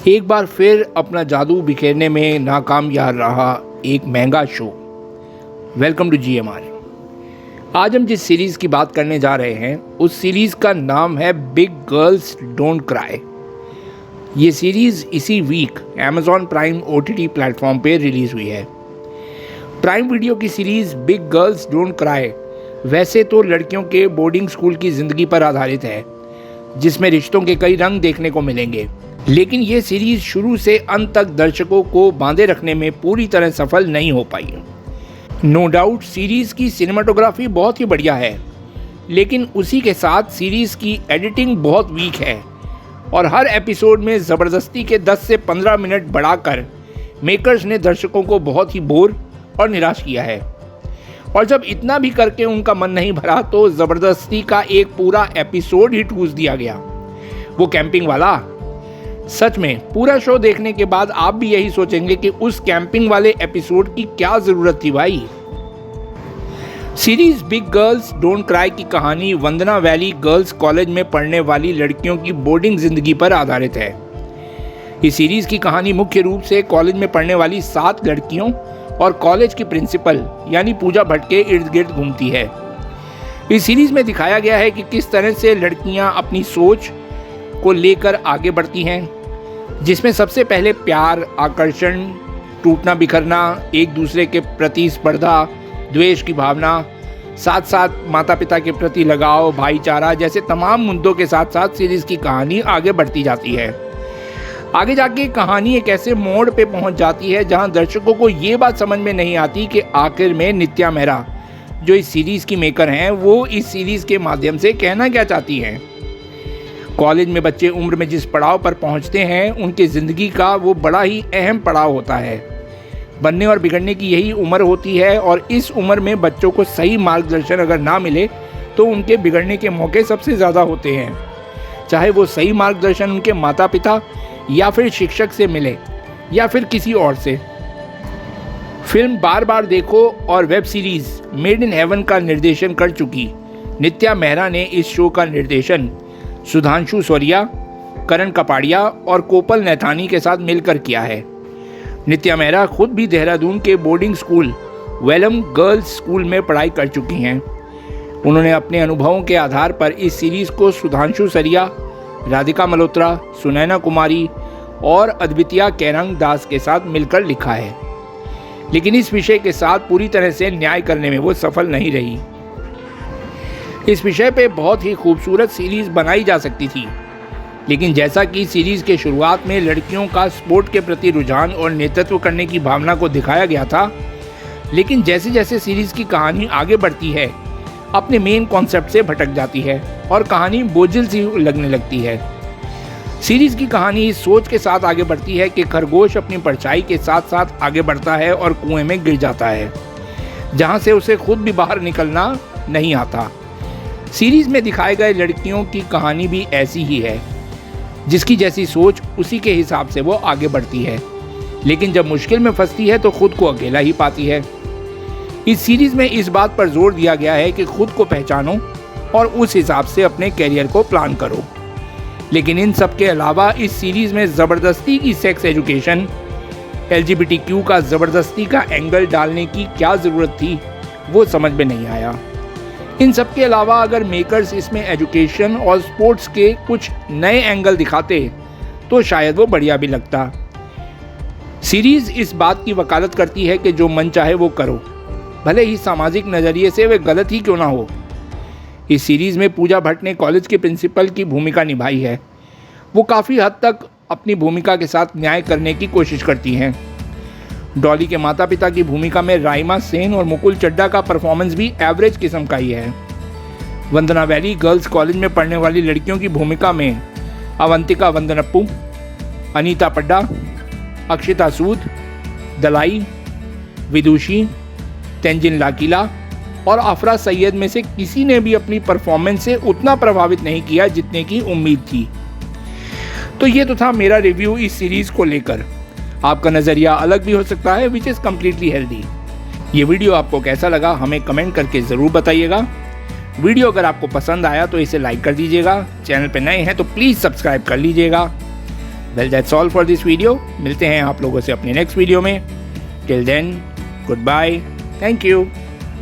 एक बार फिर अपना जादू बिखेरने में नाकामयाब रहा एक महंगा शो। Welcome to GMR। आज हम जिस सीरीज़ की बात करने जा रहे हैं उस सीरीज़ का नाम है बिग गर्ल्स डोंट क्राई। ये सीरीज़ इसी week Amazon Prime OTT platform पे रिलीज़ हुई है। प्राइम वीडियो की series Big Girls Don't Cry वैसे तो लड़कियों के बोर्डिंग स्कूल की ज़िंदगी पर आधारित है, जिसमें रिश्तों के कई रंग देखने को मिलेंगे, लेकिन ये सीरीज़ शुरू से अंत तक दर्शकों को बांधे रखने में पूरी तरह सफल नहीं हो पाई। नो डाउट सीरीज़ की सिनेमाटोग्राफी बहुत ही बढ़िया है, लेकिन उसी के साथ सीरीज़ की एडिटिंग बहुत वीक है और हर एपिसोड में ज़बरदस्ती के 10 से 15 मिनट बढ़ाकर मेकर्स ने दर्शकों को बहुत ही बोर और निराश किया है। और जब इतना भी करके उनका मन नहीं भरा तो ज़बरदस्ती का एक पूरा एपिसोड ही ठूस दिया गया, वो कैंपिंग वाला। सच में पूरा शो देखने के बाद आप भी यही सोचेंगे कि उस कैंपिंग वाले एपिसोड की क्या ज़रूरत थी भाई। Series big Girls Don't cry की कहानी वंदना वैली गर्ल्स कॉलेज में पढ़ने वाली लड़कियों की बोर्डिंग जिंदगी पर आधारित है। इस सीरीज की कहानी मुख्य रूप से कॉलेज में पढ़ने वाली 7 लड़कियों और कॉलेज की प्रिंसिपल यानी पूजा भट्ट के इर्द गिर्द घूमती है। इस सीरीज में दिखाया गया है कि किस तरह से लड़कियां अपनी सोच को लेकर आगे बढ़ती हैं, जिसमें सबसे पहले प्यार, आकर्षण, टूटना बिखरना, एक दूसरे के प्रति स्पर्धा, द्वेष की भावना, साथ साथ माता पिता के प्रति लगाव, भाईचारा जैसे तमाम मुद्दों के साथ साथ सीरीज की कहानी आगे बढ़ती जाती है। आगे जाके कहानी एक ऐसे मोड़ पे पहुंच जाती है जहां दर्शकों को ये बात समझ में नहीं आती कि आखिर में नित्या मेहरा, जो इस सीरीज की मेकर हैं, वो इस सीरीज के माध्यम से कहना क्या चाहती हैं। कॉलेज में बच्चे उम्र में जिस पड़ाव पर पहुंचते हैं उनकी ज़िंदगी का वो बड़ा ही अहम पड़ाव होता है। बनने और बिगड़ने की यही उम्र होती है और इस उम्र में बच्चों को सही मार्गदर्शन अगर ना मिले तो उनके बिगड़ने के मौके सबसे ज़्यादा होते हैं, चाहे वो सही मार्गदर्शन उनके माता पिता या फिर शिक्षक से मिले या फिर किसी और से। फिल्म बार बार देखो और web series made in heaven का निर्देशन कर चुकी नित्या मेहरा ने इस शो का निर्देशन सुधांशु सौरिया, करण कपाड़िया और कोपल नैथानी के साथ मिलकर किया है। नित्या मेहरा खुद भी देहरादून के boarding school Welham girls school में पढ़ाई कर चुकी हैं। उन्होंने अपने अनुभवों के आधार पर इस सीरीज़ को सुधांशु सरिया, राधिका मल्होत्रा, सुनैना कुमारी और अद्वितीया केरंग दास के साथ मिलकर लिखा है, लेकिन इस विषय के साथ पूरी तरह से न्याय करने में वो सफल नहीं रही। इस विषय पे बहुत ही खूबसूरत सीरीज़ बनाई जा सकती थी, लेकिन जैसा कि सीरीज़ के शुरुआत में लड़कियों का स्पोर्ट के प्रति रुझान और नेतृत्व करने की भावना को दिखाया गया था, लेकिन जैसे जैसे सीरीज़ की कहानी आगे बढ़ती है अपने मेन कॉन्सेप्ट से भटक जाती है और कहानी बोझिल सी लगने लगती है। सीरीज़ की कहानी इस सोच के साथ आगे बढ़ती है कि खरगोश अपनी परछाई के साथ साथ आगे बढ़ता है और कुएं में गिर जाता है, जहां से उसे खुद भी बाहर निकलना नहीं आता। सीरीज़ में दिखाए गए लड़कियों की कहानी भी ऐसी ही है, जिसकी जैसी सोच उसी के हिसाब से वो आगे बढ़ती है, लेकिन जब मुश्किल में फंसती है तो खुद को अकेला ही पाती है। इस सीरीज़ में इस बात पर जोर दिया गया है कि खुद को पहचानो और उस हिसाब से अपने कैरियर को प्लान करो। लेकिन इन सब के अलावा इस सीरीज़ में ज़बरदस्ती की सेक्स एजुकेशन, LGBTQ का ज़बरदस्ती का एंगल डालने की क्या ज़रूरत थी, वो समझ में नहीं आया। इन सब के अलावा अगर मेकर्स इसमें एजुकेशन और स्पोर्ट्स के कुछ नए एंगल दिखाते तो शायद वो बढ़िया भी लगता। सीरीज़ इस बात की वकालत करती है कि जो मन चाहे वो करो, भले ही सामाजिक नज़रिए से वे गलत ही क्यों ना हो। इस सीरीज़ में पूजा भट्ट ने कॉलेज के प्रिंसिपल की भूमिका निभाई है। वो काफ़ी हद तक अपनी भूमिका के साथ न्याय करने की कोशिश करती हैं। डॉली के माता पिता की भूमिका में राइमा सेन और मुकुल चड्ढा का परफॉर्मेंस भी एवरेज किस्म का ही है। वंदना वैली गर्ल्स कॉलेज में पढ़ने वाली लड़कियों की भूमिका में अवंतिका वंदनप्पू, अनीता पड्डा, अक्षिता सूद, दलाई, विदुषी, तेंजिन लाकीला और अफरा सैयद में से किसी ने भी अपनी परफॉर्मेंस से उतना प्रभावित नहीं किया जितने की उम्मीद थी। तो ये तो था मेरा रिव्यू इस सीरीज़ को लेकर। आपका नज़रिया अलग भी हो सकता है, विच इज़ कम्प्लीटली हेल्दी। ये वीडियो आपको कैसा लगा हमें कमेंट करके ज़रूर बताइएगा। वीडियो अगर आपको पसंद आया तो इसे लाइक कर दीजिएगा। चैनल पर नए हैं तो प्लीज़ सब्सक्राइब कर लीजिएगा। Well that's all for this video. मिलते हैं आप लोगों से अपने नेक्स्ट वीडियो में। Till then goodbye, thank you.